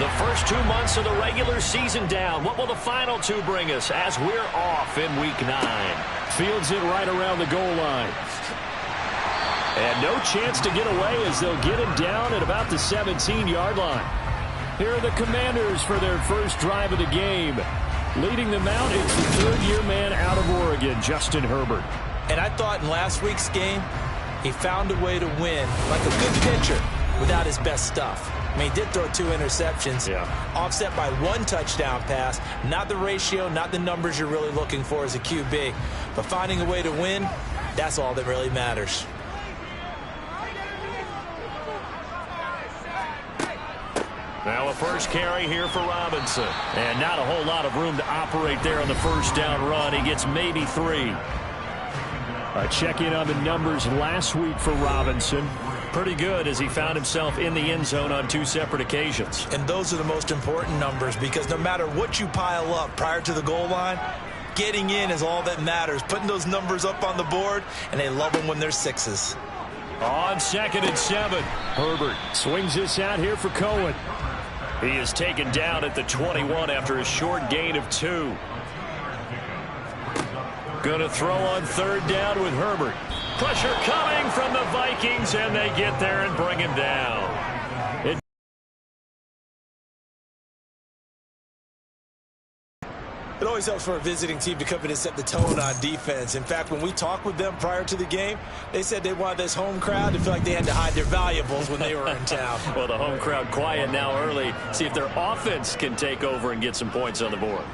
The first 2 months of the regular season down. What will the final two bring us as we're off in Week 9? Fields it right around the goal line. And no chance to get away as they'll get him down at about the 17-yard line. Here are the Commanders for their first drive of the game. Leading them out, it's the third-year man out of Oregon, Justin Herbert. And I thought in last week's game, he found a way to win like a good pitcher without his best stuff. I mean, he did throw 2 interceptions, offset by 1 touchdown pass. Not the ratio, not the numbers you're really looking for as a QB. But finding a way to win, that's all that really matters. Now a first carry here for Robinson. And not a whole lot of room to operate there on the first down run. He gets maybe 3. A check-in on the numbers last week for Robinson. Pretty good as he found himself in the end zone on 2 separate occasions. And those are the most important numbers because no matter what you pile up prior to the goal line, getting in is all that matters. Putting those numbers up on the board, and they love them when they're 6s. On 2nd and 7, Herbert swings this out here for Cohen. He is taken down at the 21 after a short gain of 2. Going to throw on 3rd down with Herbert. Pressure coming from the Vikings, and they get there and bring him down. It always helps for a visiting team to come in and set the tone on defense. In fact, when we talked with them prior to the game, they said they wanted this home crowd to feel like they had to hide their valuables when they were in town. Well, the home crowd quiet now early. See if their offense can take over and get some points on the board.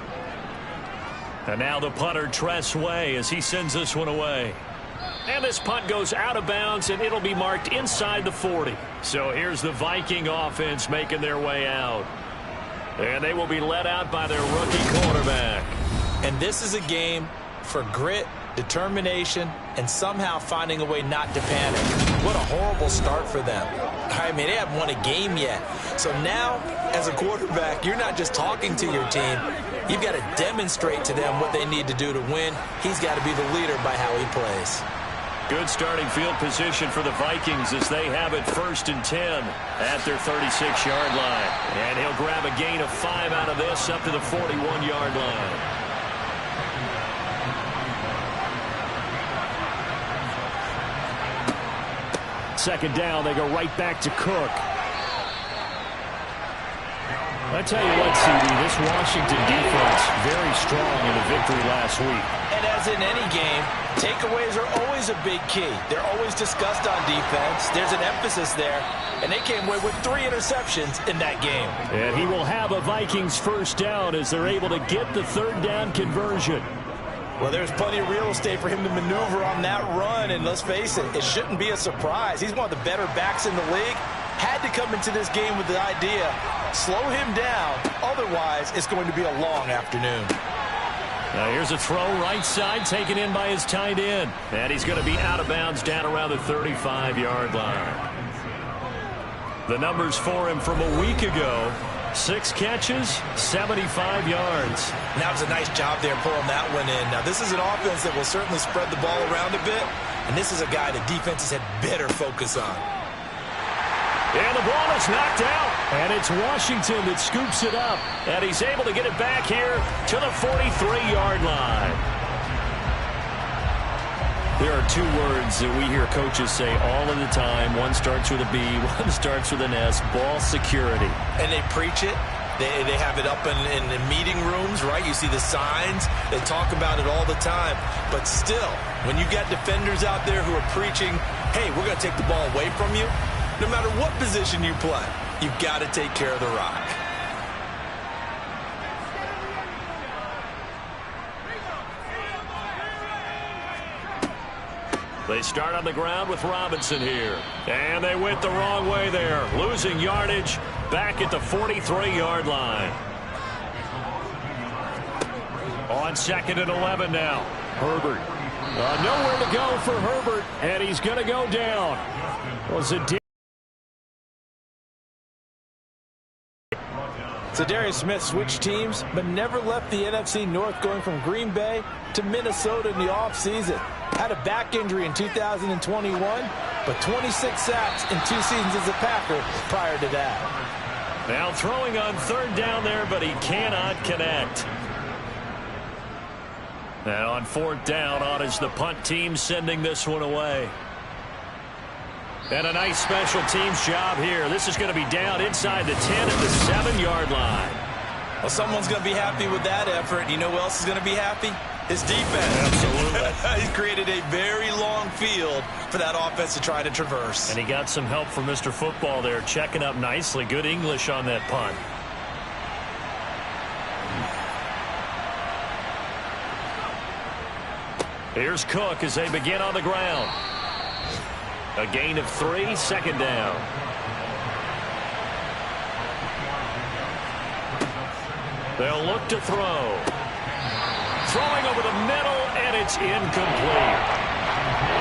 And now the punter, Tress Way, as he sends this one away. And this punt goes out of bounds, and it'll be marked inside the 40. So here's the Viking offense making their way out. And they will be led out by their rookie quarterback. And this is a game for grit, determination, and somehow finding a way not to panic. What a horrible start for them. I mean, they haven't won a game yet. So now, as a quarterback, you're not just talking to your team. You've got to demonstrate to them what they need to do to win. He's got to be the leader by how he plays. Good starting field position for the Vikings as they have it 1st and 10 at their 36-yard line. And he'll grab a gain of 5 out of this up to the 41-yard line. Second down, they go right back to Cook. I tell you what, CD, this Washington defense very strong in the victory last week. And as in any game, takeaways are always a big key. They're always discussed on defense. There's an emphasis there, and they came away with 3 interceptions in that game. And he will have a Vikings first down as they're able to get the 3rd down conversion. Well, there's plenty of real estate for him to maneuver on that run, and let's face it, it shouldn't be a surprise. He's one of the better backs in the league. Had to come into this game with the idea, slow him down, otherwise it's going to be a long afternoon. Now here's a throw right side taken in by his tight end. And he's going to be out of bounds down around the 35-yard line. The numbers for him from a week ago. 6 catches, 75 yards. That was a nice job there pulling that one in. Now this is an offense that will certainly spread the ball around a bit. And this is a guy that defenses had better focus on. And the ball is knocked out. And it's Washington that scoops it up. And he's able to get it back here to the 43-yard line. There are 2 words that we hear coaches say all of the time. One starts with a B, one starts with an S, ball security. And they preach it. They have it up in meeting rooms, right? You see the signs. They talk about it all the time. But still, when you got defenders out there who are preaching, hey, we're going to take the ball away from you, no matter what position you play, you've got to take care of the rock. They start on the ground with Robinson here. And they went the wrong way there. Losing yardage back at the 43-yard line. On 2nd and 11 now. Herbert. Nowhere to go for Herbert, and he's going to go down. Zadarius Smith switched teams, but never left the NFC North, going from Green Bay to Minnesota in the offseason. Had a back injury in 2021, but 26 sacks in 2 seasons as a Packer prior to that. Now throwing on third down there, but he cannot connect. And on fourth down, on is the punt team sending this one away. And a nice special teams job here. This is going to be down inside the 10 at the 7-yard line. Well, someone's going to be happy with that effort. You know who else is going to be happy? His defense. Absolutely. He's created a very long field for that offense to try to traverse. And he got some help from Mr. Football there, checking up nicely. Good English on that punt. Here's Cook as they begin on the ground. A gain of 3, second down. They'll look to throw. Throwing over the middle, and it's incomplete.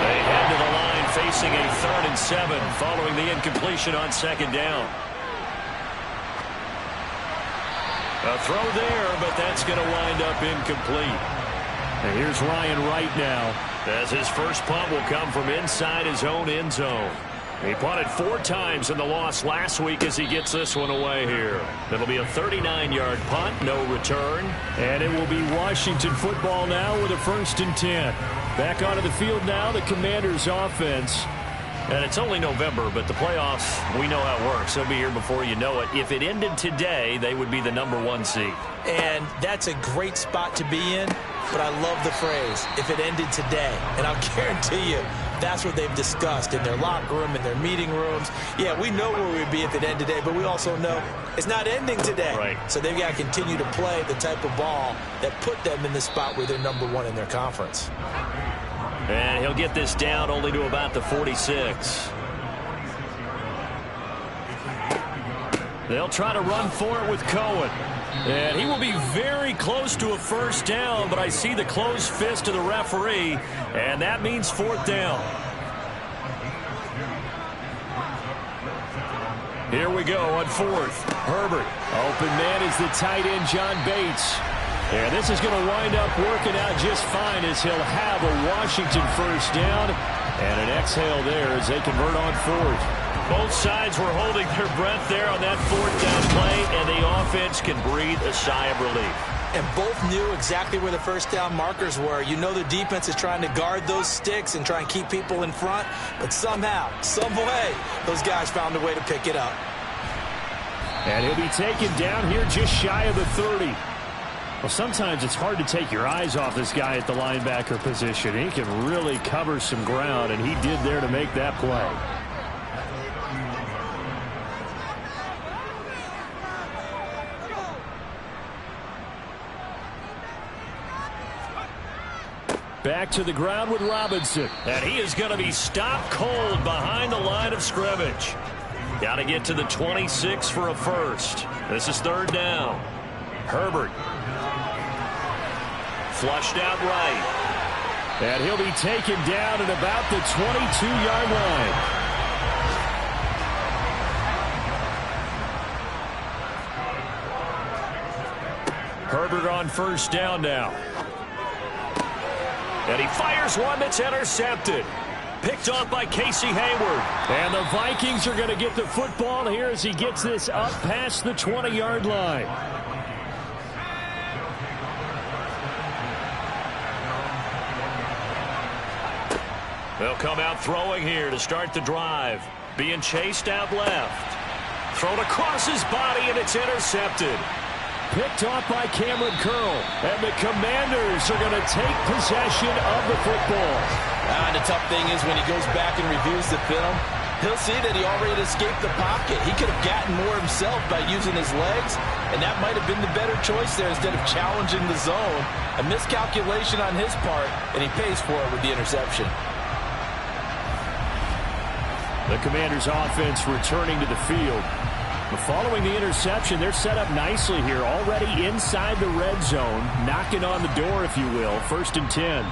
They head to the line facing a 3rd and 7 following the incompletion on second down. A throw there, but that's going to wind up incomplete. And here's Ryan Wright now, as his first punt will come from inside his own end zone. He punted 4 times in the loss last week as he gets this one away here. It'll be a 39-yard punt, no return. And it will be Washington football now with a 1st and 10. Back onto the field now, the Commanders offense. And it's only November, but the playoffs, we know how it works. They'll be here before you know it. If it ended today, they would be the #1 seed. And that's a great spot to be in, but I love the phrase, if it ended today. And I'll guarantee you, that's what they've discussed in their locker room, in their meeting rooms. Yeah, we know where we'd be if it ended today, but we also know it's not ending today. Right. So they've got to continue to play the type of ball that put them in the spot where they're #1 in their conference. And he'll get this down only to about the 46. They'll try to run for it with Cohen. And he will be very close to a first down, but I see the closed fist of the referee, and that means 4th down. Here we go on 4th. Herbert. Open man is the tight end, John Bates. And this is going to wind up working out just fine as he'll have a Washington first down. And an exhale there as they convert on 4th. Both sides were holding their breath there on that 4th down play, and the offense can breathe a sigh of relief. And both knew exactly where the first down markers were. You know the defense is trying to guard those sticks and try and keep people in front, but somehow, some way, those guys found a way to pick it up. And he'll be taken down here just shy of the 30. Well, sometimes it's hard to take your eyes off this guy at the linebacker position. He can really cover some ground, and he did there to make that play. Back to the ground with Robinson. And he is going to be stopped cold behind the line of scrimmage. Got to get to the 26 for a first. This is 3rd down. Herbert. Flushed out right. And he'll be taken down at about the 22-yard line. Herbert on first down now. And he fires one that's intercepted. Picked off by Casey Hayward. And the Vikings are going to get the football here as he gets this up past the 20-yard line. They'll come out throwing here to start the drive. Being chased out left. Thrown across his body, and it's intercepted. Picked off by Cameron Curl. And the Commanders are going to take possession of the football. The tough thing is when he goes back and reviews the film, he'll see that he already escaped the pocket. He could have gotten more himself by using his legs, and that might have been the better choice there instead of challenging the zone. A miscalculation on his part, and he pays for it with the interception. The Commanders' offense returning to the field. But following the interception, they're set up nicely here, already inside the red zone, knocking on the door, if you will. 1st and 10.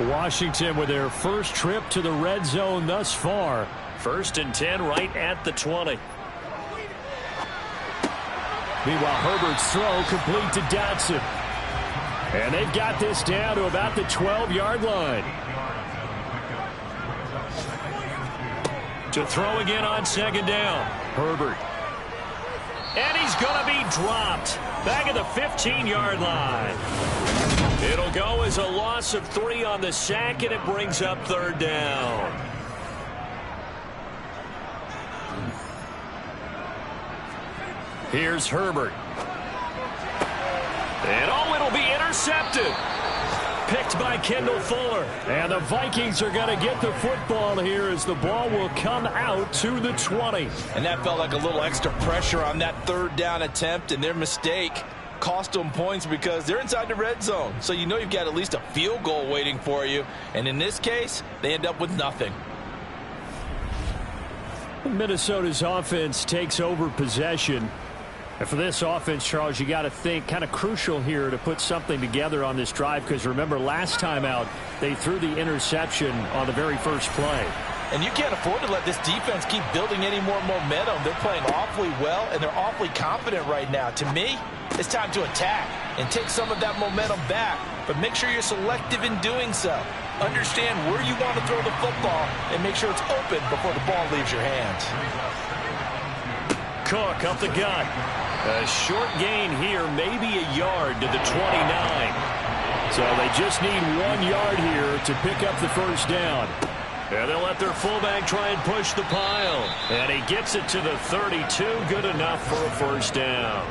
Washington with their first trip to the red zone thus far. 1st and 10 right at the 20. Meanwhile, Herbert's throw complete to Dotson. And they've got this down to about the 12-yard line. To throw again on 2nd down. Herbert. And he's going to be dropped back at the 15-yard line. It'll go as a loss of 3 on the sack, and it brings up 3rd down. Here's Herbert. And it'll be intercepted. Picked by Kendall Fuller. And the Vikings are going to get the football here as the ball will come out to the 20. And that felt like a little extra pressure on that 3rd down attempt, and their mistake cost them points because they're inside the red zone. So you know you've got at least a field goal waiting for you. And in this case, they end up with nothing. Minnesota's offense takes over possession. And for this offense, Charles, you got to think kind of crucial here to put something together on this drive, because remember last time out they threw the interception on the very first play. And you can't afford to let this defense keep building any more momentum. They're playing awfully well, and they're awfully confident right now. To me, it's time to attack and take some of that momentum back, but make sure you're selective in doing so. Understand where you want to throw the football and make sure it's open before the ball leaves your hands. Cook up the gut. A short gain here, maybe a yard to the 29. So they just need 1 yard here to pick up the first down. And they'll let their fullback try and push the pile. And he gets it to the 32. Good enough for a first down.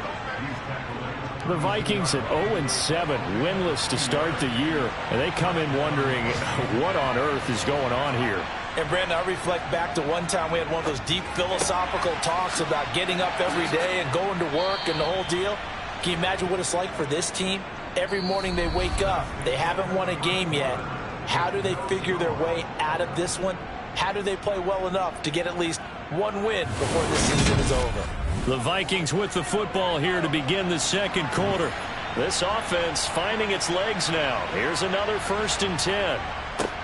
The Vikings at 0-7, winless to start the year. And they come in wondering what on earth is going on here. And, Brandon, I reflect back to one time we had one of those deep philosophical talks about getting up every day and going to work and the whole deal. Can you imagine what it's like for this team? Every morning they wake up. They haven't won a game yet. How do they figure their way out of this one? How do they play well enough to get at least 1 win before this season is over? The Vikings with the football here to begin the 2nd quarter. This offense finding its legs now. Here's another 1st and 10.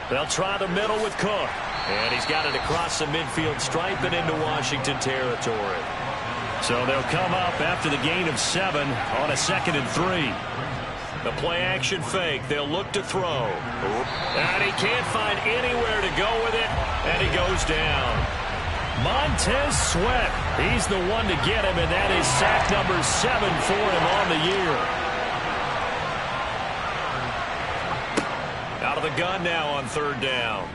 They'll try the middle with Cook. And he's got it across the midfield stripe and into Washington territory. So they'll come up after the gain of 7 on a 2nd and 3. The play action fake. They'll look to throw. And he can't find anywhere to go with it. And he goes down. Montez Sweat. He's the one to get him, and that is sack number 7 for him on the year. Out of the gun now on 3rd down.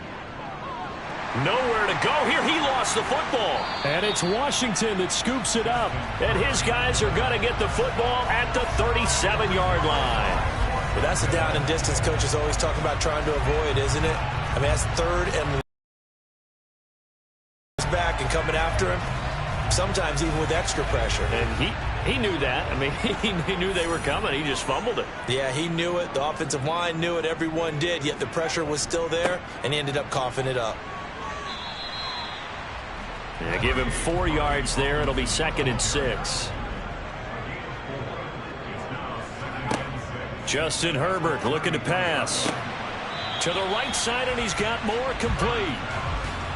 Nowhere to go here. He lost the football. And it's Washington that scoops it up. And his guys are going to get the football at the 37-yard line. Well, that's the down and distance coaches always talk about trying to avoid, isn't it? I mean, that's 3rd and back and coming after him, sometimes even with extra pressure. And he knew that. I mean, he knew they were coming. He just fumbled it. Yeah, he knew it. The offensive line knew it. Everyone did, yet the pressure was still there, and he ended up coughing it up. Yeah, give him 4 yards there. It'll be 2nd and 6. Justin Herbert looking to pass. To the right side, and he's got more complete.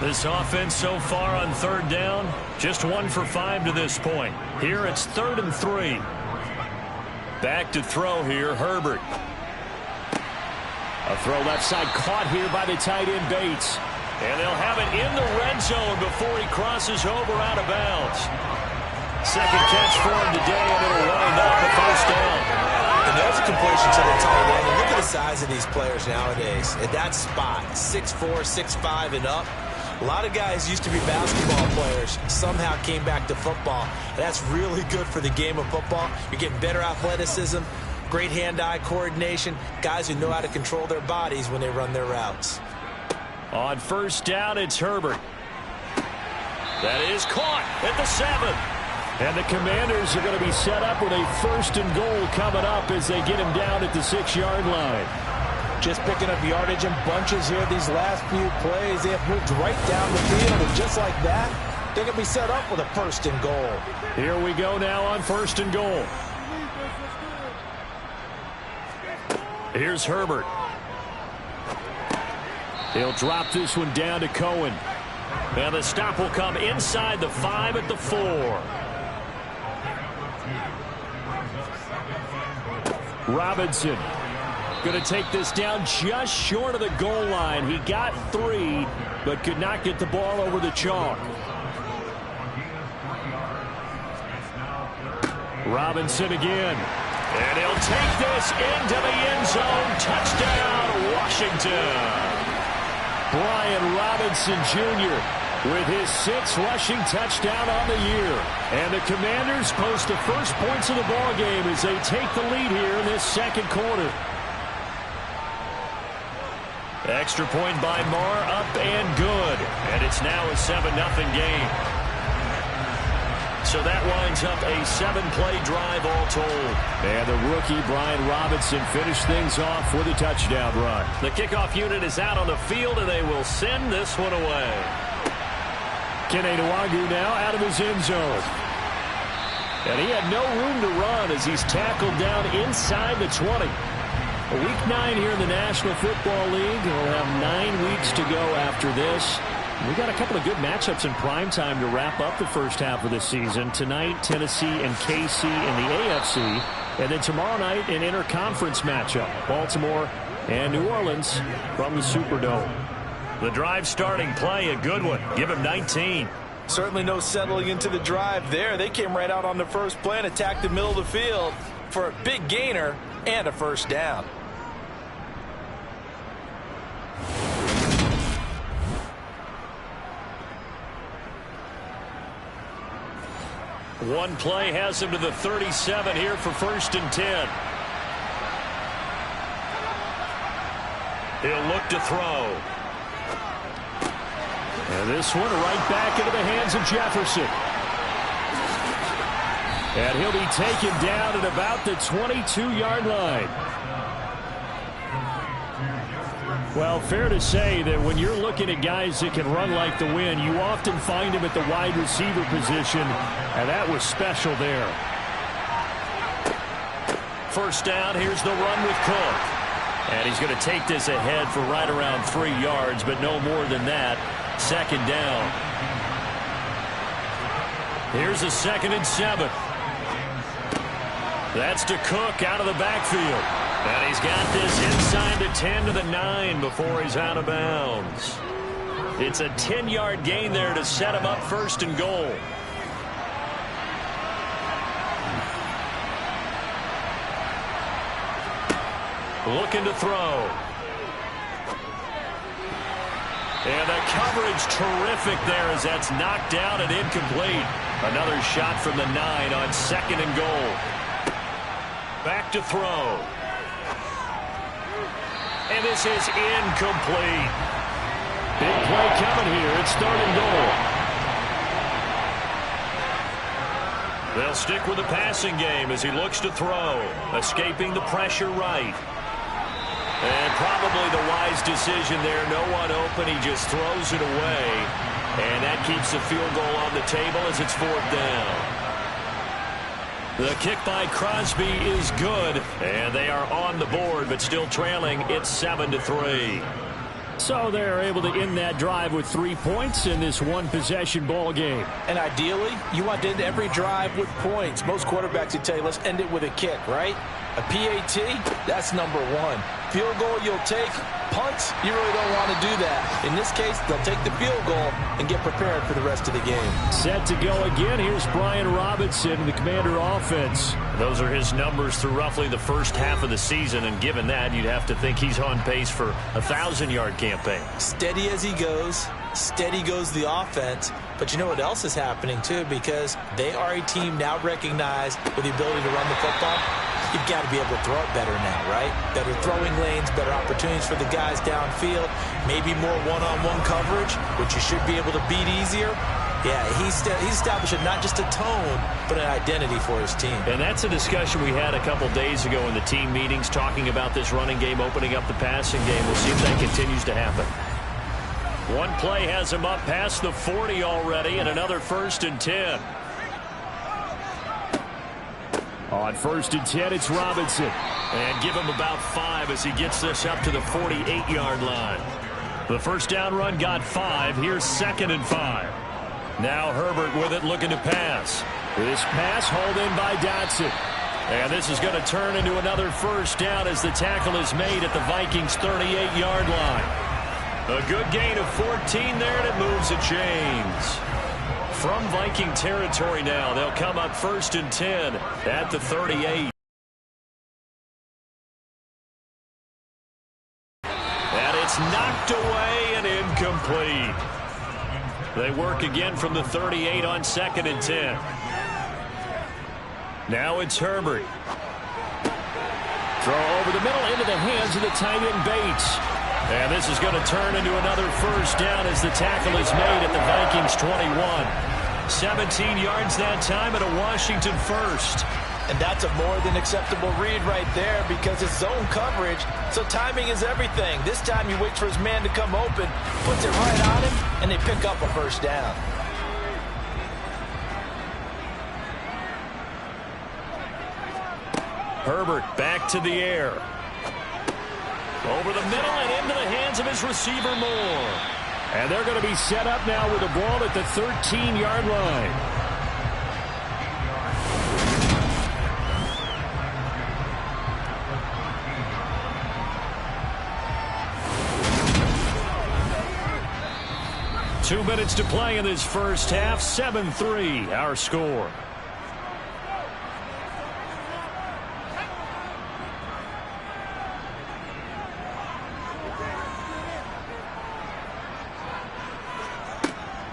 This offense so far on 3rd down, just 1 for 5 to this point. Here it's 3rd and 3. Back to throw here, Herbert. A throw left side caught here by the tight end Bates. And they'll have it in the red zone before he crosses over out of bounds. 2nd catch for him today, and it'll wind up a first down. And there's a completion to the tight end. And look at the size of these players nowadays. At that spot, 6'4", 6'5", and up. A lot of guys used to be basketball players, somehow came back to football. And that's really good for the game of football. You're getting better athleticism, great hand-eye coordination, guys who know how to control their bodies when they run their routes. On 1st down, it's Herbert. That is caught at the 7. And the Commanders are going to be set up with a 1st and goal coming up as they get him down at the 6-yard line. Just picking up yardage in bunches here these last few plays. They have moved right down the field, and just like that, they're going to be set up with a 1st and goal. Here we go now on 1st and goal. Here's Herbert. He'll drop this one down to Cohen. And the stop will come inside the 5 at the 4. Robinson going to take this down just short of the goal line. He got 3, but could not get the ball over the chalk. Robinson again. And he'll take this into the end zone. Touchdown, Washington. Brian Robinson Jr. with his 6th rushing touchdown on the year. And the Commanders post the first points of the ball game as they take the lead here in this second quarter. Extra point by Marr, up and good. And it's now a 7-0 game. So that winds up a 7-play drive all told. And the rookie, Brian Robinson, finished things off with a touchdown run. The kickoff unit is out on the field, and they will send this one away. Kene Nwangwu now out of his end zone. And he had no room to run as he's tackled down inside the 20. Week 9 here in the National Football League. We'll have 9 weeks to go after this. We got a couple of good matchups in prime time to wrap up the first half of the season. Tonight, Tennessee and KC in the AFC. And then tomorrow night, an interconference matchup. Baltimore and New Orleans from the Superdome. The drive starting play, a good one. Give him 19. Certainly no settling into the drive there. They came right out on the first play and attacked the middle of the field for a big gainer and a first down. One play has him to the 37 here for 1st and 10. He'll look to throw. And this one right back into the hands of Jefferson. And he'll be taken down at about the 22-yard line. Well, fair to say that when you're looking at guys that can run like the wind, you often find him at the wide receiver position, and that was special there. First down, here's the run with Cook. And he's going to take this ahead for right around 3 yards, but no more than that. 2nd down. Here's a 2nd and 7. That's to Cook out of the backfield. And he's got this inside the 10 to the 9 before he's out of bounds. It's a 10-yard gain there to set him up 1st and goal. Looking to throw. And the coverage terrific there as that's knocked down and incomplete. Another shot from the 9 on 2nd and goal. Back to throw. And this is incomplete. Big play coming here. It's 3rd and goal. They'll stick with the passing game as he looks to throw. Escaping the pressure right. And probably the wise decision there. No one open. He just throws it away. And that keeps the field goal on the table as it's 4th down. The kick by Crosby is good, and they are on the board, but still trailing. It's 7-3. So they're able to end that drive with 3 points in this one-possession ball game. And ideally, you want to end every drive with points. Most quarterbacks would tell you, let's end it with a kick, right? A PAT, that's number 1. Field goal you'll take. Punts, you really don't want to do that. In this case, they'll take the field goal and get prepared for the rest of the game. Set to go again. Here's Brian Robinson, the Commander offense. Those are his numbers through roughly the first half of the season, and given that, you'd have to think he's on pace for a 1,000-yard campaign. Steady as he goes. Steady goes the offense. But you know what else is happening, too, because they are a team now recognized with the ability to run the football. You've got to be able to throw it better now, right? Better throwing lanes, better opportunities for the guys downfield, maybe more one-on-one coverage, which you should be able to beat easier. Yeah, he's establishing not just a tone, but an identity for his team. And that's a discussion we had a couple days ago in the team meetings, talking about this running game, opening up the passing game. We'll see if that continues to happen. One play has him up past the 40 already, and another 1st and 10. On 1st and 10, it's Robinson. And give him about 5 as he gets this up to the 48-yard line. The first down run got 5. Here's 2nd and 5. Now Herbert with it, looking to pass. This pass hauled in by Dotson. And this is going to turn into another first down as the tackle is made at the Vikings' 38-yard line. A good gain of 14 there, and it moves the chains. From Viking territory now, they'll come up 1st and 10 at the 38. And it's knocked away and incomplete. They work again from the 38 on 2nd and 10. Now it's Herbert. Throw over the middle into the hands of the tight end Bates. And this is going to turn into another 1st down as the tackle is made at the Vikings 21. 17 yards that time at a Washington 1st. And that's a more than acceptable read right there because it's zone coverage, so timing is everything. This time he waits for his man to come open, puts it right on him, and they pick up a 1st down. Herbert back to the air. Over the middle and into the hands of his receiver Moore. And they're going to be set up now with the ball at the 13-yard line. Two minutes to play in this first half. 7-3 our score.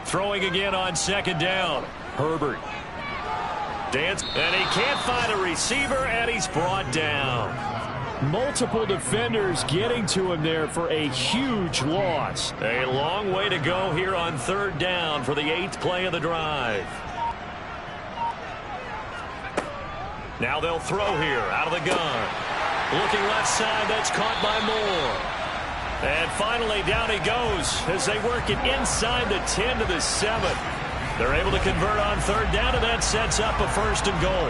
Throwing again on 2nd down. Herbert. Dance, and he can't find a receiver, and he's brought down. Multiple defenders getting to him there for a huge loss. A long way to go here on 3rd down for the 8th play of the drive. Now they'll throw here out of the gun. Looking left side, that's caught by Moore. And finally, down he goes as they work it inside the 10 to the 7. They're able to convert on 3rd down, and that sets up a 1st and goal.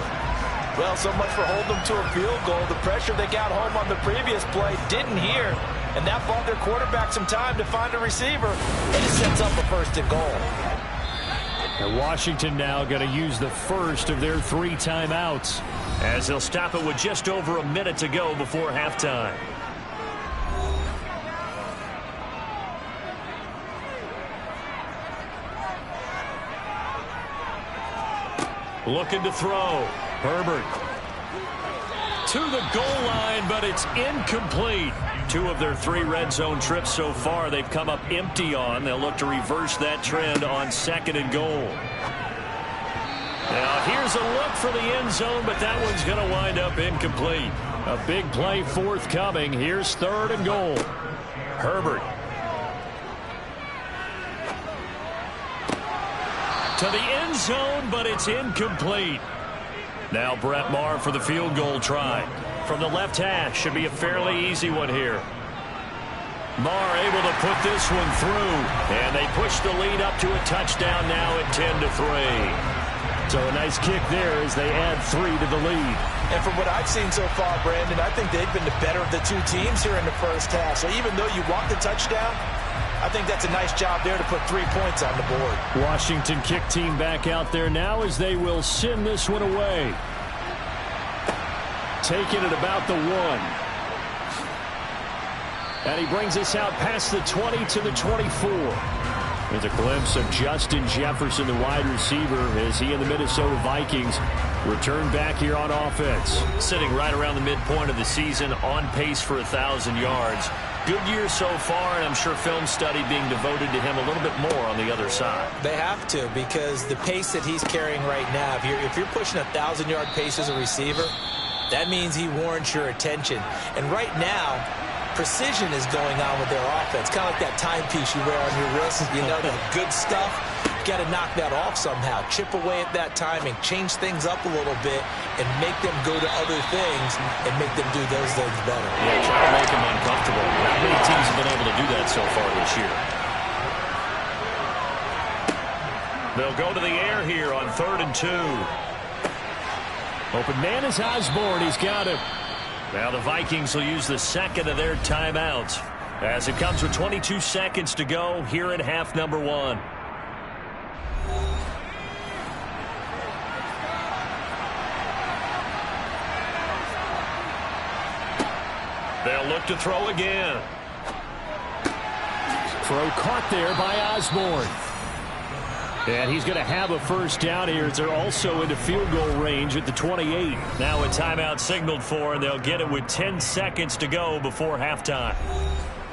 Well, so much for holding them to a field goal. The pressure they got home on the previous play didn't hear, and that bought their quarterback some time to find a receiver, and it sets up a 1st and goal. And Washington now going to use the first of their 3 timeouts, as they'll stop it with just over a minute to go before halftime. Looking to throw. Herbert to the goal line, but it's incomplete. 2 of their 3 red zone trips so far they've come up empty on. They'll look to reverse that trend on 2nd and goal. Now here's a look for the end zone, but that one's going to wind up incomplete. A big play forthcoming. Here's 3rd and goal. Herbert to the end zone, but it's incomplete. Now Brett Maher for the field goal try. From the left hash, should be a fairly easy one here. Maher able to put this one through, and they push the lead up to a touchdown now at 10-3. So a nice kick there as they add 3 to the lead. And from what I've seen so far, Brandon, I think they've been the better of the 2 teams here in the first half. So even though you want the touchdown, I think that's a nice job there to put 3 points on the board. Washington kick team back out there now as they will send this one away. Taking it about the 1. And he brings us out past the 20 to the 24. There's a glimpse of Justin Jefferson, the wide receiver, as he and the Minnesota Vikings return back here on offense. Sitting right around the midpoint of the season, on pace for 1,000 yards. Good year so far, and I'm sure film study being devoted to him a little bit more on the other side. They have to, because the pace that he's carrying right now, if you're pushing a 1,000-yard pace as a receiver, that means he warrants your attention. And right now, precision is going on with their offense. Kind of like that timepiece you wear on your wrist. You know, the good stuff. Got to knock that off somehow. Chip away at that timing. Change things up a little bit and make them go to other things and make them do those things better. Yeah, try to make them uncomfortable. Not many teams have been able to do that so far this year. They'll go to the air here on 3rd and 2. Open man is Osborne. He's got it. Now the Vikings will use the 2nd of their timeouts as it comes with 22 seconds to go here in half number 1. They'll look to throw again. Throw caught there by Osborne. And he's going to have a first down here as they're also into field goal range at the 28. Now a timeout signaled for, and they'll get it with 10 seconds to go before halftime.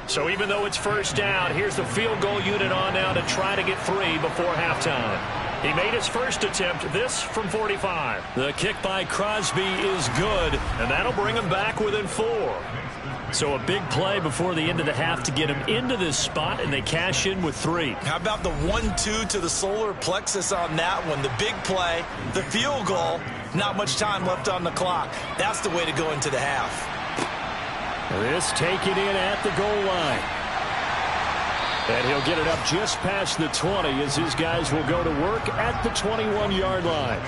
So even though it's first down, here's the field goal unit on now to try to get 3 before halftime. He made his first attempt, this from 45. The kick by Crosby is good, and that'll bring him back within 4. So a big play before the end of the half to get him into this spot, and they cash in with 3. How about the 1-2 to the solar plexus on that one? The big play, the field goal, not much time left on the clock. That's the way to go into the half. This taken in at the goal line. And he'll get it up just past the 20 as his guys will go to work at the 21-yard line.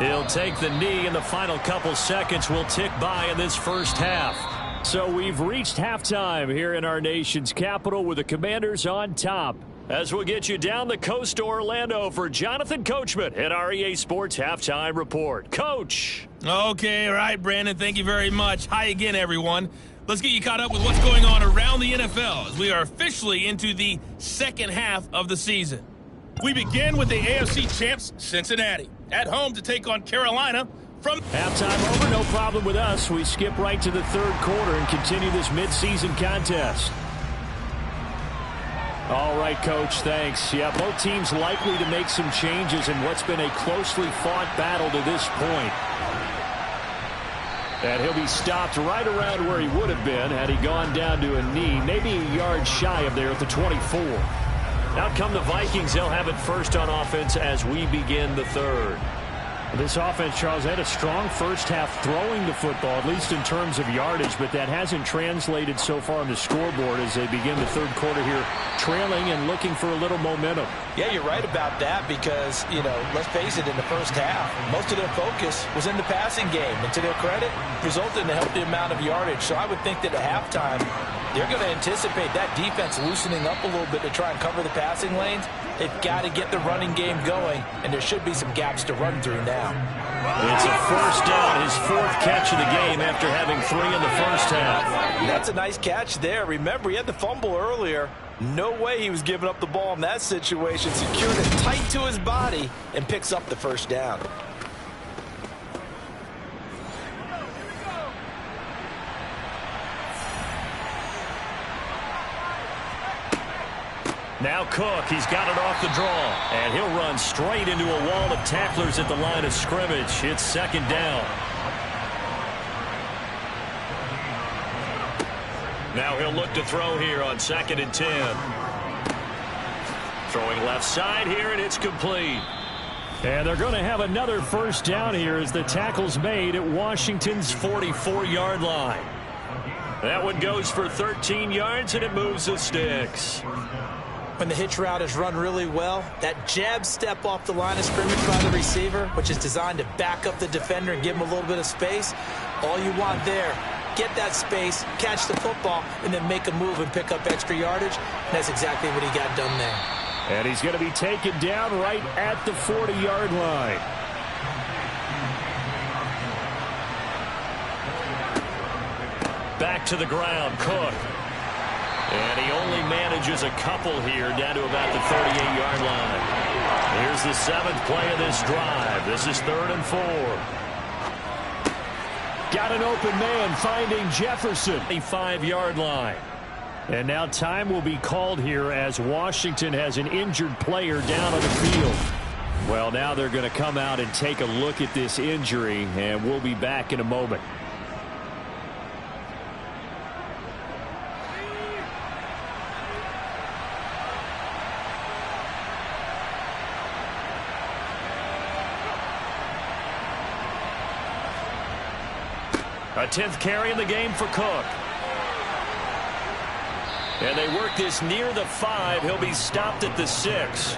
He'll take the knee, and the final couple seconds will tick by in this first half. So we've reached halftime here in our nation's capital with the Commanders on top. As we'll get you down the coast to Orlando for Jonathan Coachman at our EA Sports Halftime Report. Coach. Okay, all right, Brandon, thank you very much. Hi again, everyone. Let's get you caught up with what's going on around the NFL as we are officially into the second half of the season. We begin with the AFC champs, Cincinnati, at home to take on Carolina. From halftime over, no problem with us. We skip right to the third quarter and continue this midseason contest. All right, Coach, thanks. Yeah, both teams likely to make some changes in what's been a closely fought battle to this point. And he'll be stopped right around where he would have been had he gone down to a knee, maybe a yard shy of there at the 24. Out come the Vikings. They'll have it first on offense as we begin the third. This offense, Charles, had a strong first half throwing the football, at least in terms of yardage, but that hasn't translated so far on the scoreboard as they begin the third quarter here, trailing and looking for a little momentum. Yeah, you're right about that because, let's face it, in the first half, most of their focus was in the passing game. And to their credit, resulted in a healthy amount of yardage. So I would think that at halftime, they're going to anticipate that defense loosening up a little bit to try and cover the passing lanes. They've got to get the running game going, and there should be some gaps to run through now. It's a first down, his 4th catch of the game after having 3 in the first half. That's a nice catch there. Remember, he had the fumble earlier. No way he was giving up the ball in that situation. Secured it tight to his body and picks up the first down. Now Cook, he's got it off the draw, and he'll run straight into a wall of tacklers at the line of scrimmage. It's second down. Now he'll look to throw here on 2nd and 10. Throwing left side here, and it's complete. And they're going to have another first down here as the tackle's made at Washington's 44-yard line. That one goes for 13 yards, and it moves the sticks. When the hitch route is run really well, that jab step off the line of scrimmage by the receiver, which is designed to back up the defender and give him a little bit of space, all you want there, get that space, catch the football, and then make a move and pick up extra yardage. And that's exactly what he got done there. And he's going to be taken down right at the 40-yard line. Back to the ground, Cook. And he only manages a couple here down to about the 38-yard line. Here's the 7th play of this drive. This is 3rd and 4. Got an open man finding Jefferson. 5-yard line. And now time will be called here as Washington has an injured player down on the field. Well, now they're going to come out and take a look at this injury, and we'll be back in a moment. A 10th carry in the game for Cook. And they work this near the 5. He'll be stopped at the 6.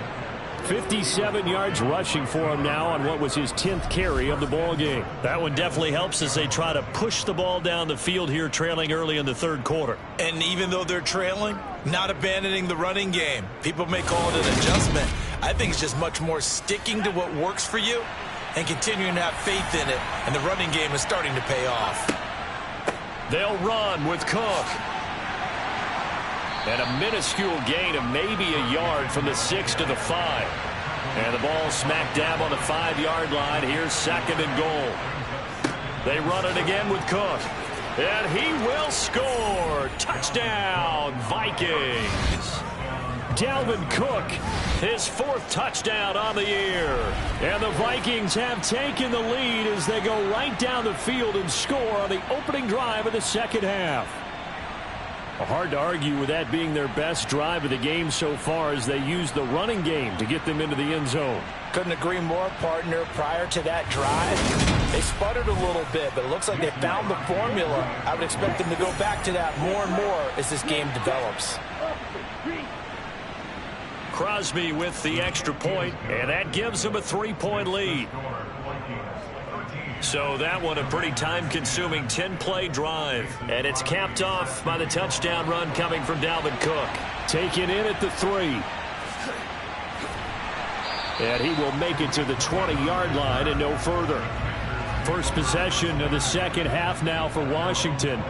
57 yards rushing for him now on what was his 10th carry of the ball game. That one definitely helps as they try to push the ball down the field here, trailing early in the third quarter. And even though they're trailing, not abandoning the running game. People may call it an adjustment. I think it's just much more sticking to what works for you and continuing to have faith in it, and the running game is starting to pay off. They'll run with Cook. And a minuscule gain of maybe a yard from the 6 to the 5. And the ball smack dab on the 5-yard line. Here's 2nd and goal. They run it again with Cook. And he will score. Touchdown, Vikings. Dalvin Cook, his 4th touchdown on the year. And the Vikings have taken the lead as they go right down the field and score on the opening drive of the second half. Hard to argue with that being their best drive of the game so far as they use the running game to get them into the end zone. Couldn't agree more, partner. Prior to that drive, they sputtered a little bit, but it looks like they found the formula. I would expect them to go back to that more and more as this game develops. Crosby with the extra point, and that gives them a 3-point lead. So that one a pretty time-consuming 10-play drive. And it's capped off by the touchdown run coming from Dalvin Cook. Taken in at the 3. And he will make it to the 20-yard line and no further. First possession of the second half now for Washington.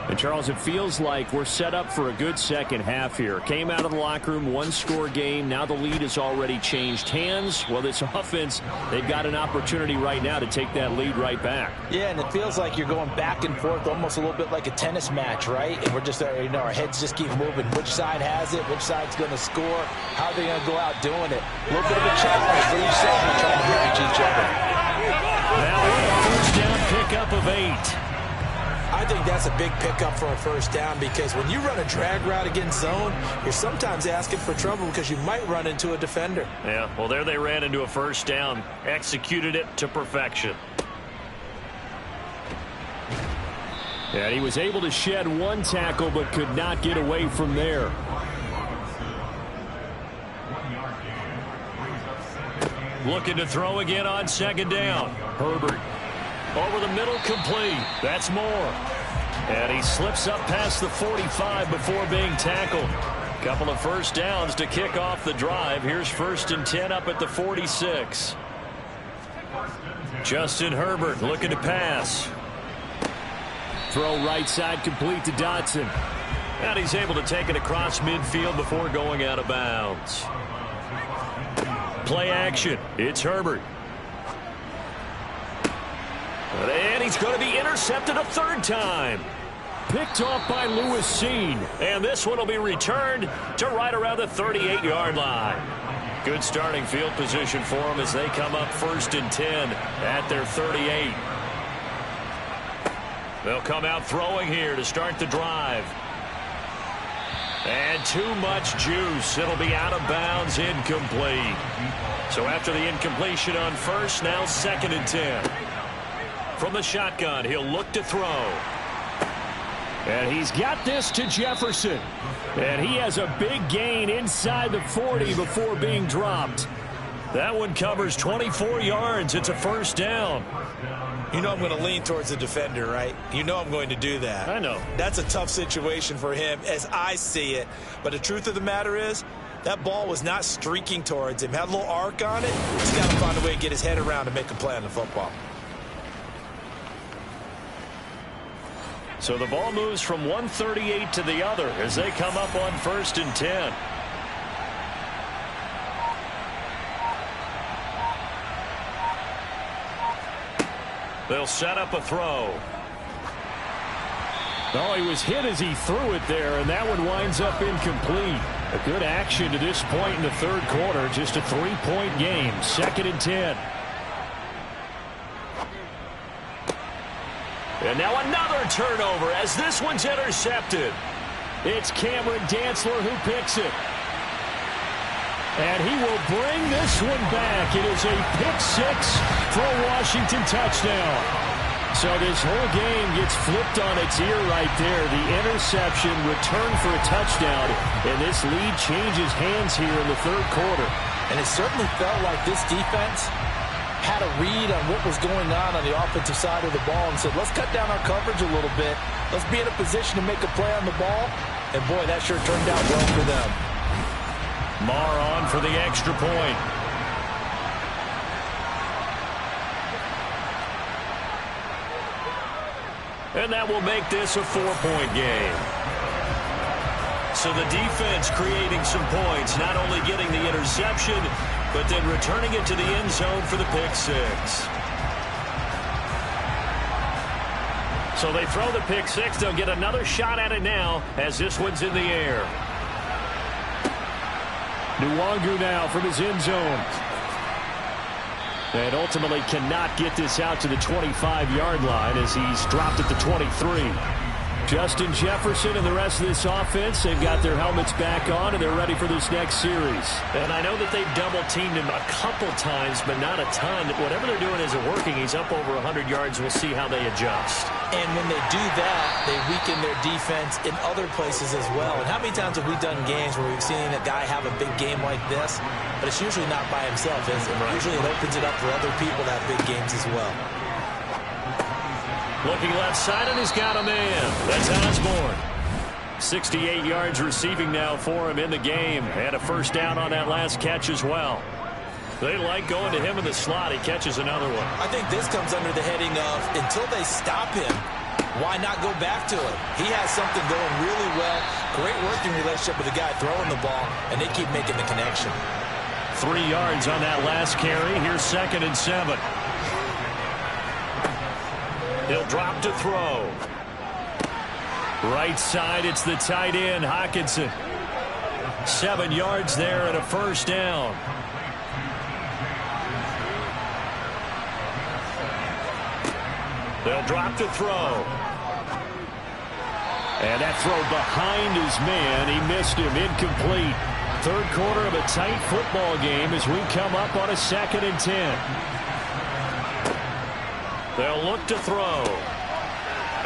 And, Charles, it feels like we're set up for a good second half here. Came out of the locker room, 1-score game. Now the lead has already changed hands. Well, this offense, they've got an opportunity right now to take that lead right back. Yeah, and it feels like you're going back and forth almost a little bit like a tennis match, right? And we're just, our heads just keep moving. Which side has it? Which side's going to score? How are they going to go out doing it? A little bit of a challenge for each side trying to reach each other. Now a first down pickup of 8. I think that's a big pickup for a first down because when you run a drag route against zone, you're sometimes asking for trouble because you might run into a defender. Yeah, well, there they ran into a first down, executed it to perfection. And he was able to shed 1 tackle but could not get away from there. Looking to throw again on 2nd down. Herbert. Over the middle, complete. That's Moore. And he slips up past the 45 before being tackled. Couple of first downs to kick off the drive. Here's 1st and 10 up at the 46. Justin Herbert looking to pass. Throw right side complete to Dotson. And he's able to take it across midfield before going out of bounds. Play action. It's Herbert. And he's going to be intercepted a 3rd time. Picked off by Lewis Seen. And this one will be returned to right around the 38-yard line. Good starting field position for them as they come up 1st and 10 at their 38. They'll come out throwing here to start the drive. And too much juice. It'll be out of bounds, incomplete. So after the incompletion on 1st, now 2nd and 10. From the shotgun, he'll look to throw. And he's got this to Jefferson. And he has a big gain inside the 40 before being dropped. That one covers 24 yards. It's a first down. You know I'm going to lean towards the defender, right? You know I'm going to do that. I know. That's a tough situation for him as I see it. But the truth of the matter is, that ball was not streaking towards him. Had a little arc on it. He's got to find a way to get his head around and make a play on the football. So the ball moves from 138 to the other as they come up on 1st and 10. They'll set up a throw. Oh, he was hit as he threw it there, and that one winds up incomplete. A good action to this point in the 3rd quarter. Just a 3-point game. 2nd and 10. And now another turnover as this one's intercepted. It's Cameron Dantzler who picks it. And he will bring this one back. It is a pick 6 for a Washington touchdown. So this whole game gets flipped on its ear right there. The interception returned for a touchdown. And this lead changes hands here in the 3rd quarter. And it certainly felt like this defense had a read on what was going on the offensive side of the ball and said, let's cut down our coverage a little bit. Let's be in a position to make a play on the ball. And, boy, that sure turned out well for them. Marr on for the extra point. And that will make this a 4-point game. So the defense creating some points, not only getting the interception, but then returning it to the end zone for the pick six. So they throw the pick six. They'll get another shot at it now as this one's in the air. Nwangu now from his end zone. And ultimately cannot get this out to the 25-yard line as he's dropped at the 23. Justin Jefferson and the rest of this offense, they've got their helmets back on, and they're ready for this next series. And I know that they've double-teamed him a couple times, but not a ton. Whatever they're doing isn't working. He's up over 100 yards. We'll see how they adjust. And when they do that, they weaken their defense in other places as well. And how many times have we done games where we've seen a guy have a big game like this, but it's usually not by himself, is it? Right. Usually it opens it up for other people to have big games as well. Looking left side, and he's got a man. That's Osborne. 68 yards receiving now for him in the game. And a first down on that last catch as well. They like going to him in the slot. He catches another one. I think this comes under the heading of, until they stop him, why not go back to him? He has something going really well. Great working relationship with the guy throwing the ball, and they keep making the connection. 3 yards on that last carry. Here's 2nd and 7. He'll drop to throw. Right side, it's the tight end, Hockenson. 7 yards there and a first down. They'll drop to throw. And that throw behind his man. He missed him. Incomplete. Third quarter of a tight football game as we come up on a 2nd and 10. They'll look to throw.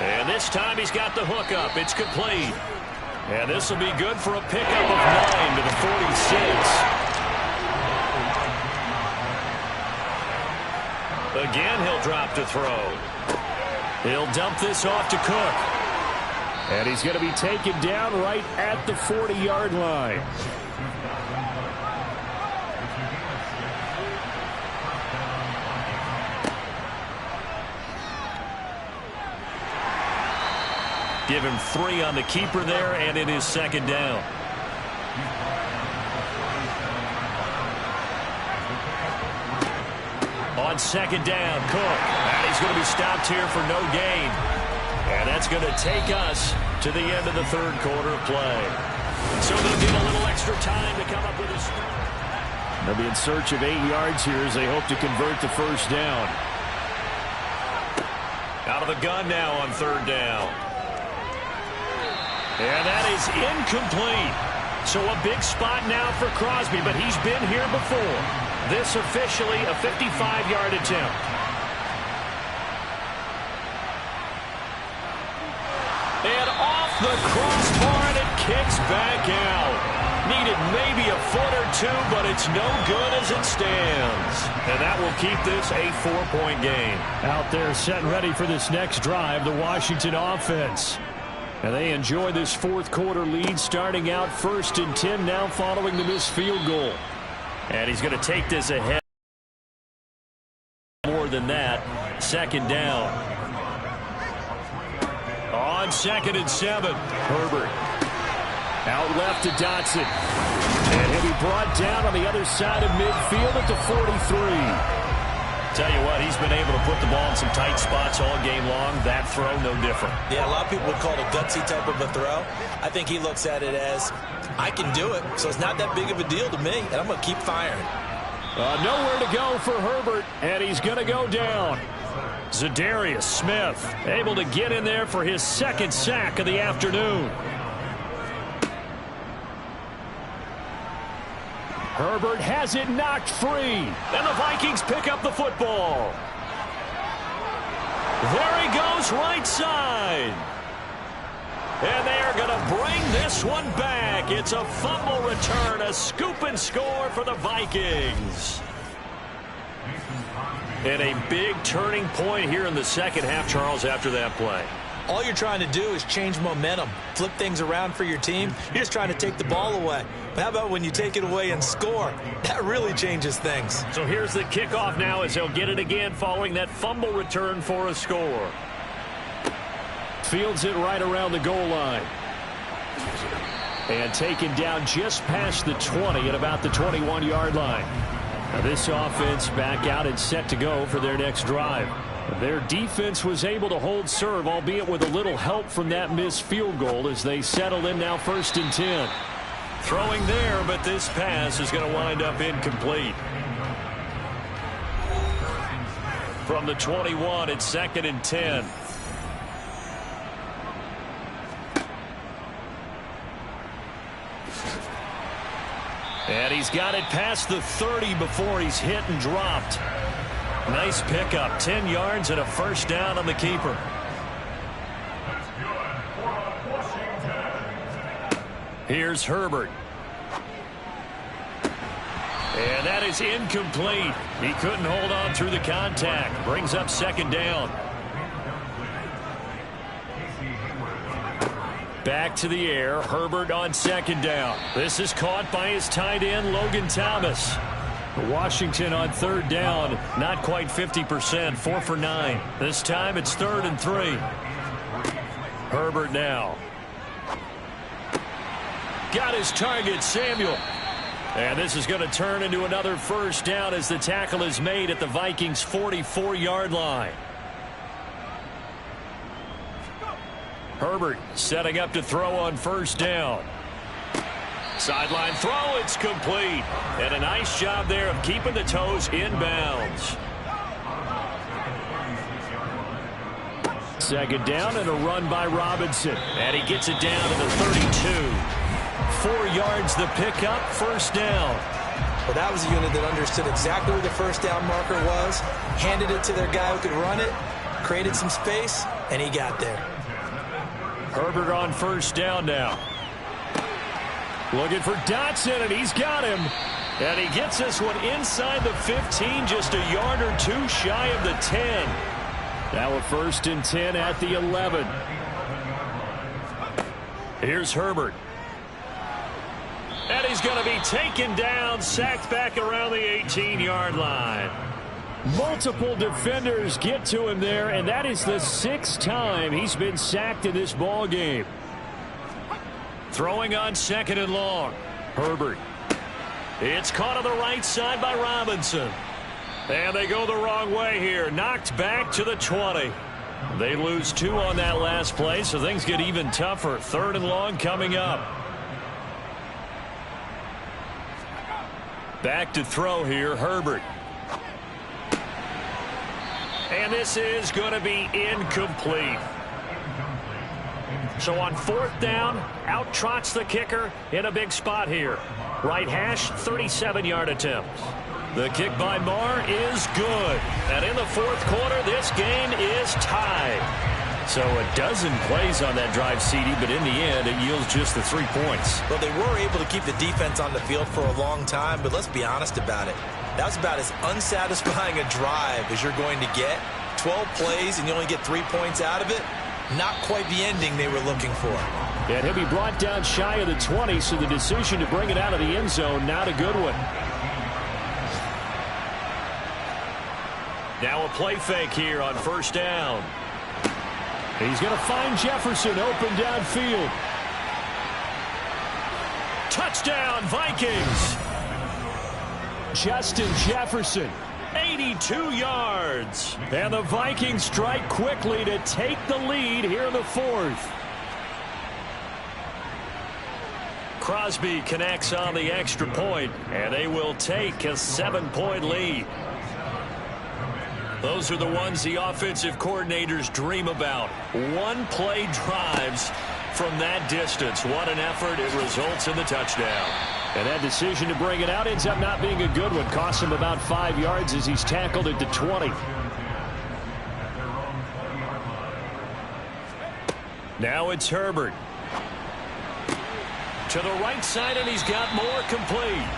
And this time he's got the hook up. It's complete. And this will be good for a pickup of 9 to the 46. Again, he'll drop to throw. He'll dump this off to Cook. And he's going to be taken down right at the 40-yard line. Give him 3 on the keeper there, and it is 2nd down. On 2nd down, Cook. And he's going to be stopped here for no gain. And that's going to take us to the end of the third quarter of play. So they'll get a little extra time to come up with a score. They'll be in search of 8 yards here as they hope to convert the first down. Out of the gun now on 3rd down. And that is incomplete. So a big spot now for Crosby, but he's been here before. This officially a 55-yard attempt. And off the crossbar, and it kicks back out. Needed maybe a foot or two, but it's no good as it stands. And that will keep this a 4-point game. Out there set and ready for this next drive, the Washington offense. And they enjoy this fourth quarter lead, starting out 1st and 10 now following the missed field goal. And he's going to take this ahead. More than that, 2nd down. On 2nd and 7, Herbert. Out left to Dotson. And he'll be brought down on the other side of midfield at the 43. Tell you what, he's been able to put the ball in some tight spots all game long. That throw, no different. Yeah, a lot of people would call it a gutsy type of a throw. I think he looks at it as, I can do it, so it's not that big of a deal to me, and I'm going to keep firing. Nowhere to go for Herbert, and he's going to go down. Zadarius Smith able to get in there for his 2nd sack of the afternoon. Herbert has it knocked free. And the Vikings pick up the football. There he goes, right side. And they are going to bring this one back. It's a fumble return, a scoop and score for the Vikings. And a big turning point here in the second half, Charles, after that play. All you're trying to do is change momentum, flip things around for your team. You're just trying to take the ball away. But how about when you take it away and score? That really changes things. So here's the kickoff now as they'll get it again following that fumble return for a score. Fields it right around the goal line. And taken down just past the 20 at about the 21-yard line. Now this offense back out and set to go for their next drive. Their defense was able to hold serve, albeit with a little help from that missed field goal as they settle in now 1st and 10. Throwing there, but this pass is going to wind up incomplete. From the 21, it's 2nd and 10. And he's got it past the 30 before he's hit and dropped. Nice pickup, 10 yards and a 1st down on the keeper. Here's Herbert. And that is incomplete. He couldn't hold on through the contact. Brings up 2nd down. Back to the air. Herbert on 2nd down. This is caught by his tight end, Logan Thomas. Washington on 3rd down. Not quite 50%. 4 for 9. This time it's 3rd and 3. Herbert now. Got his target, Samuel. And this is going to turn into another 1st down as the tackle is made at the Vikings' 44-yard line. Herbert setting up to throw on 1st down. Sideline throw, it's complete. And a nice job there of keeping the toes inbounds. 2nd down and a run by Robinson. And he gets it down to the 32. 4 yards the pickup, 1st down. Well, that was a unit that understood exactly where the 1st down marker was, handed it to their guy who could run it, created some space, and he got there. Herbert on 1st down now. Looking for Dotson, and he's got him. And he gets this one inside the 15, just a yard or 2 shy of the 10. Now a 1st and 10 at the 11. Here's Herbert. And he's going to be taken down, sacked back around the 18-yard line. Multiple defenders get to him there, and that is the 6th time he's been sacked in this ball game. Throwing on 2nd and long. Herbert. It's caught on the right side by Robinson. And they go the wrong way here. Knocked back to the 20. They lose 2 on that last play, so things get even tougher. 3rd and long coming up. Back to throw here, Herbert. And this is going to be incomplete. So on 4th down, out trots the kicker in a big spot here. Right hash, 37-yard attempt. The kick by Marr is good. And in the 4th quarter, this game is tied. So a dozen plays on that drive, CD, but in the end, it yields just the 3 points. Well, they were able to keep the defense on the field for a long time, but let's be honest about it. That was about as unsatisfying a drive as you're going to get. 12 plays and you only get 3 points out of it. Not quite the ending they were looking for. And he'll be brought down shy of the 20, so the decision to bring it out of the end zone, not a good one. Now a play fake here on 1st down. He's going to find Jefferson open downfield. Touchdown, Vikings. Justin Jefferson. 82 yards. And the Vikings strike quickly to take the lead here in the 4th. Crosby connects on the extra point, and they will take a 7-point lead. Those are the ones the offensive coordinators dream about. One-play drives from that distance. What an effort. It results in the touchdown. And that decision to bring it out ends up not being a good one. Costs him about 5 yards as he's tackled at the 20. Now it's Herbert. To the right side, and he's got more complete.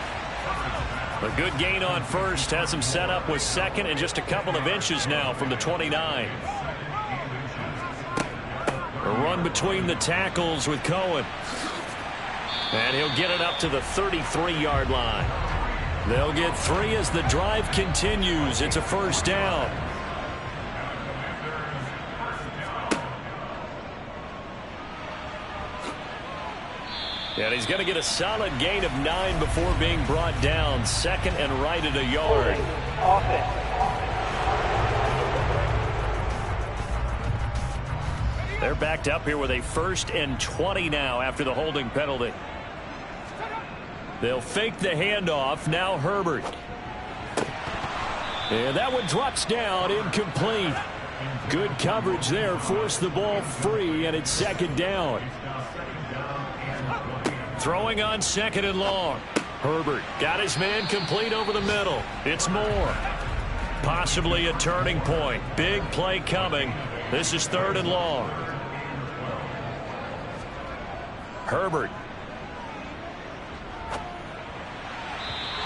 A good gain on 1st. Has him set up with 2nd and just a couple of inches now from the 29. A run between the tackles with Cohen. And he'll get it up to the 33-yard line. They'll get 3 as the drive continues. It's a 1st down. And he's going to get a solid gain of 9 before being brought down. Second and right at a yard. They're backed up here with a 1st and 20 now after the holding penalty. They'll fake the handoff. Now Herbert. And that one drops down, incomplete. Good coverage there. Forced the ball free, and it's 2nd down. Throwing on 2nd and long. Herbert got his man complete over the middle. It's Moore. Possibly a turning point. Big play coming. This is 3rd and long. Herbert.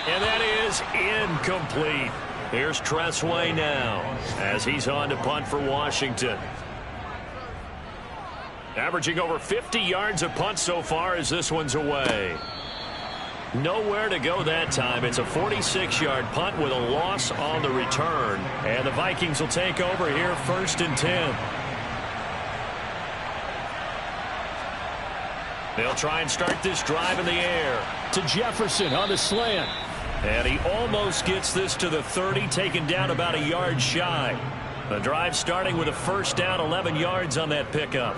And that is incomplete. Here's Tressway now as he's on to punt for Washington. Averaging over 50 yards a punt so far as this one's away. Nowhere to go that time. It's a 46-yard punt with a loss on the return. And the Vikings will take over here 1st and 10. They'll try and start this drive in the air. To Jefferson on the slant. And he almost gets this to the 30, taken down about a yard shy. The drive starting with a 1st down, 11 yards on that pickup.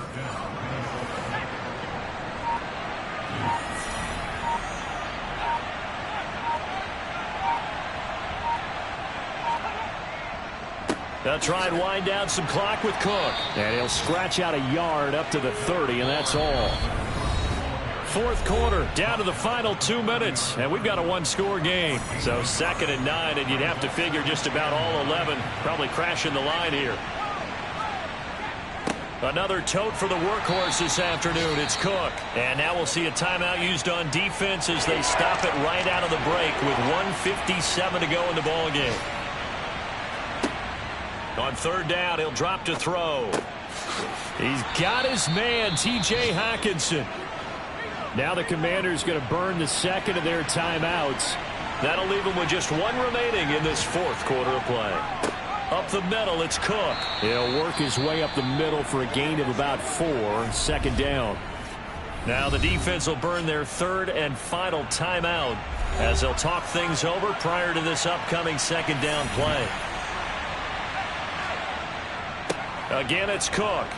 They'll try and wind down some clock with Cook. And he'll scratch out a yard up to the 30, and that's all. 4th quarter, down to the final 2 minutes, and we've got a 1-score game. So 2nd and 9, and you'd have to figure just about all 11 probably crashing the line here. Another tote for the workhorse this afternoon. It's Cook. And now we'll see a timeout used on defense as they stop it right out of the break with 1:57 to go in the ball game. On 3rd down, he'll drop to throw. He's got his man, T.J. Hockenson. Now the Commanders going to burn the 2nd of their timeouts. That'll leave them with just 1 remaining in this 4th quarter of play. Up the middle, it's Cook. He'll work his way up the middle for a gain of about 4. 2nd down. Now the defense will burn their 3rd and final timeout as they'll talk things over prior to this upcoming 2nd down play. Again, it's Cook.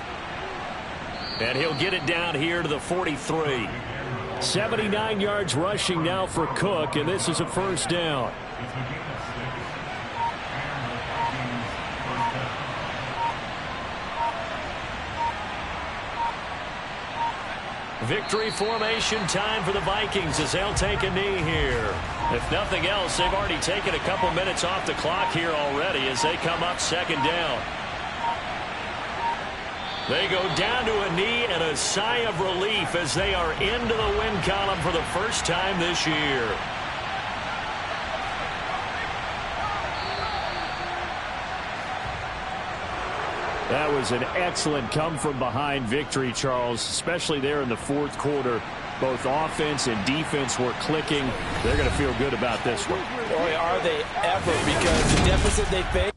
And he'll get it down here to the 43. 79 yards rushing now for Cook, and this is a 1st down. Victory formation time for the Vikings as they'll take a knee here. If nothing else, they've already taken a couple minutes off the clock here already as they come up 2nd down. They go down to a knee and a sigh of relief as they are into the win column for the first time this year. That was an excellent come-from-behind victory, Charles, especially there in the 4th quarter. Both offense and defense were clicking. They're going to feel good about this one. Boy, are they ever, because the deficit they faced.